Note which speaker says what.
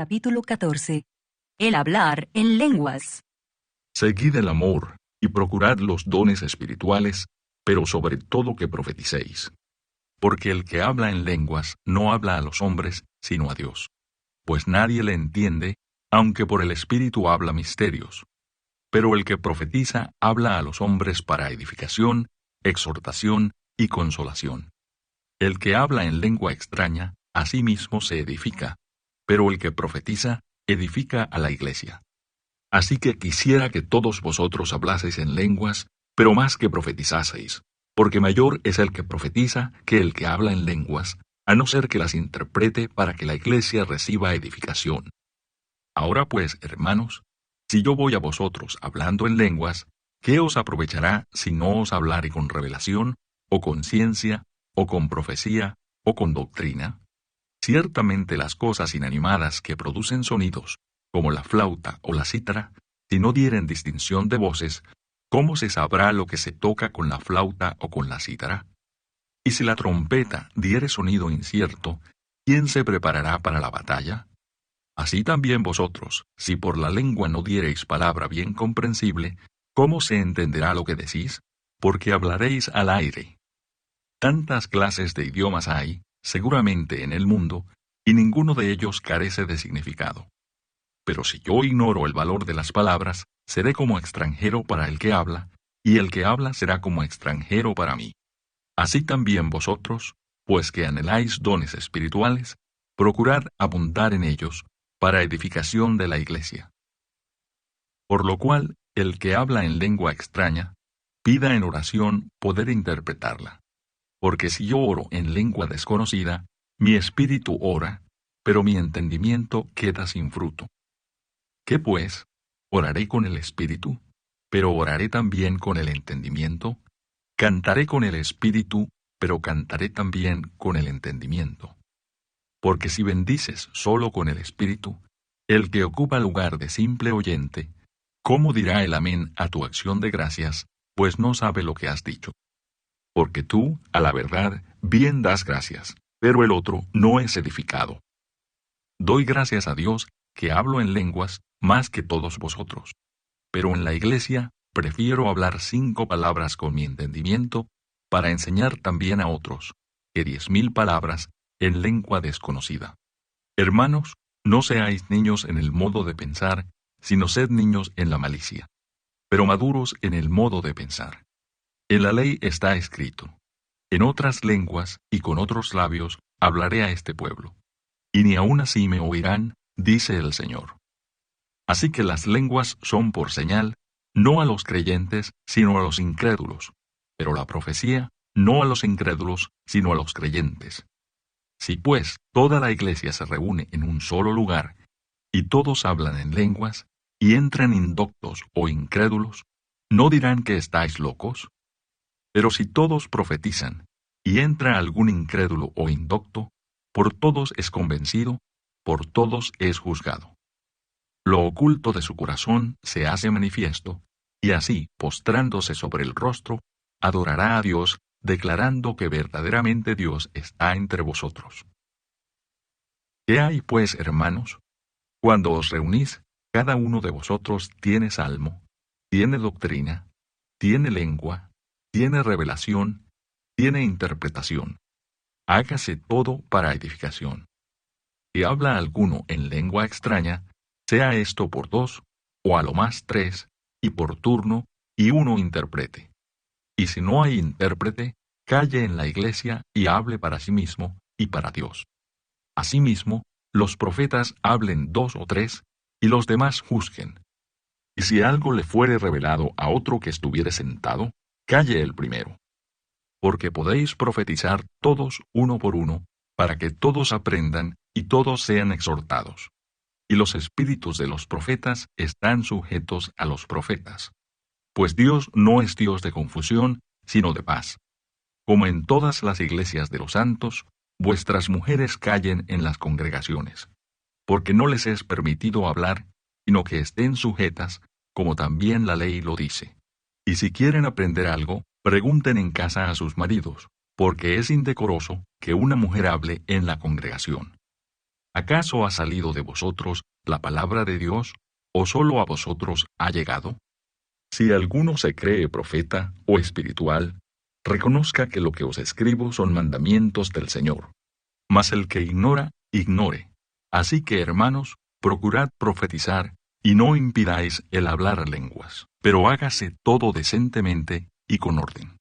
Speaker 1: capítulo 14. El hablar en lenguas.
Speaker 2: Seguid el amor y procurad los dones espirituales, pero sobre todo que profeticéis. Porque el que habla en lenguas no habla a los hombres, sino a Dios. Pues nadie le entiende, aunque por el Espíritu habla misterios. Pero el que profetiza habla a los hombres para edificación, exhortación y consolación. El que habla en lengua extraña, a sí mismo se edifica, pero el que profetiza, edifica a la iglesia. Así que quisiera que todos vosotros hablaseis en lenguas, pero más que profetizaseis, porque mayor es el que profetiza que el que habla en lenguas, a no ser que las interprete para que la iglesia reciba edificación. Ahora pues, hermanos, si yo voy a vosotros hablando en lenguas, ¿qué os aprovechará si no os hablare con revelación, o con ciencia, o con profecía, o con doctrina? Ciertamente las cosas inanimadas que producen sonidos, como la flauta o la cítara, si no dieren distinción de voces, ¿cómo se sabrá lo que se toca con la flauta o con la cítara? Y si la trompeta diere sonido incierto, ¿quién se preparará para la batalla? Así también vosotros, si por la lengua no diereis palabra bien comprensible, ¿cómo se entenderá lo que decís? Porque hablaréis al aire. Tantas clases de idiomas hay, seguramente en el mundo, y ninguno de ellos carece de significado. Pero si yo ignoro el valor de las palabras, seré como extranjero para el que habla, y el que habla será como extranjero para mí. Así también vosotros, pues que anheláis dones espirituales, procurad abundar en ellos, para edificación de la iglesia. Por lo cual, el que habla en lengua extraña, pida en oración poder interpretarla. Porque si yo oro en lengua desconocida, mi espíritu ora, pero mi entendimiento queda sin fruto. ¿Qué pues? ¿Oraré con el espíritu, pero oraré también con el entendimiento? ¿Cantaré con el espíritu, pero cantaré también con el entendimiento? Porque si bendices solo con el espíritu, el que ocupa lugar de simple oyente, ¿cómo dirá el amén a tu acción de gracias, pues no sabe lo que has dicho? Porque tú, a la verdad, bien das gracias, pero el otro no es edificado. Doy gracias a Dios que hablo en lenguas más que todos vosotros, pero en la iglesia prefiero hablar 5 palabras con mi entendimiento para enseñar también a otros, que 10,000 palabras en lengua desconocida. Hermanos, no seáis niños en el modo de pensar, sino sed niños en la malicia, pero maduros en el modo de pensar. En la ley está escrito: en otras lenguas y con otros labios hablaré a este pueblo, y ni aun así me oirán, dice el Señor. Así que las lenguas son por señal, no a los creyentes, sino a los incrédulos, pero la profecía no a los incrédulos, sino a los creyentes. Si pues toda la iglesia se reúne en un solo lugar, y todos hablan en lenguas, y entran indoctos o incrédulos, ¿no dirán que estáis locos? Pero si todos profetizan, y entra algún incrédulo o indocto, por todos es convencido, por todos es juzgado. Lo oculto de su corazón se hace manifiesto, y así, postrándose sobre el rostro, adorará a Dios, declarando que verdaderamente Dios está entre vosotros. ¿Qué hay, pues, hermanos? Cuando os reunís, cada uno de vosotros tiene salmo, tiene doctrina, tiene lengua, tiene revelación, tiene interpretación. Hágase todo para edificación. Si habla alguno en lengua extraña, sea esto por 2, o a lo más 3, y por turno, y uno interprete. Y si no hay intérprete, calle en la iglesia y hable para sí mismo y para Dios. Asimismo, los profetas hablen 2 o 3, y los demás juzguen. Y si algo le fuere revelado a otro que estuviere sentado, calle el primero. Porque podéis profetizar todos uno por uno, para que todos aprendan y todos sean exhortados. Y los espíritus de los profetas están sujetos a los profetas. Pues Dios no es Dios de confusión, sino de paz. Como en todas las iglesias de los santos, vuestras mujeres callen en las congregaciones, porque no les es permitido hablar, sino que estén sujetas, como también la ley lo dice. Y si quieren aprender algo, pregunten en casa a sus maridos, porque es indecoroso que una mujer hable en la congregación. ¿Acaso ha salido de vosotros la palabra de Dios, o solo a vosotros ha llegado? Si alguno se cree profeta o espiritual, reconozca que lo que os escribo son mandamientos del Señor. Mas el que ignora, ignore. Así que, hermanos, procurad profetizar, y no impidáis el hablar lenguas, pero hágase todo decentemente y con orden.